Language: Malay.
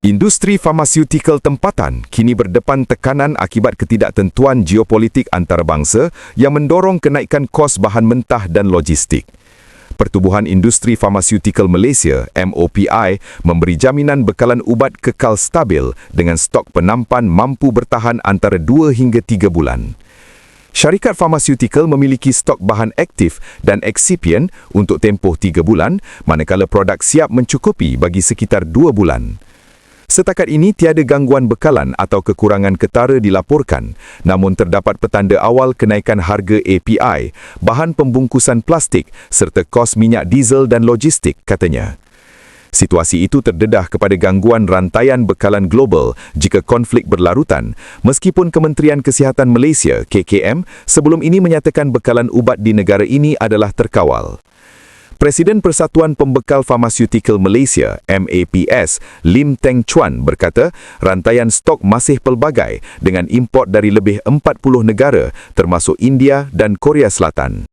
Industri farmasyutikal tempatan kini berdepan tekanan akibat ketidaktentuan geopolitik antarabangsa yang mendorong kenaikan kos bahan mentah dan logistik. Pertubuhan Industri Farmasyutikal Malaysia (MOPI) memberi jaminan bekalan ubat kekal stabil dengan stok penampan mampu bertahan antara 2 hingga 3 bulan. Syarikat farmasyutikal memiliki stok bahan aktif dan eksipien untuk tempoh 3 bulan, manakala produk siap mencukupi bagi sekitar 2 bulan. Setakat ini, tiada gangguan bekalan atau kekurangan ketara dilaporkan, namun terdapat petanda awal kenaikan harga API, bahan pembungkusan plastik serta kos minyak diesel dan logistik, katanya. Situasi itu terdedah kepada gangguan rantaian bekalan global jika konflik berlarutan, meskipun Kementerian Kesihatan Malaysia, KKM, sebelum ini menyatakan bekalan ubat di negara ini adalah terkawal. Presiden Persatuan Pembekal Farmasyutikal Malaysia (MAPS), Lim Teng Chuan berkata, rantaian stok masih pelbagai dengan import dari lebih 40 negara termasuk India dan Korea Selatan.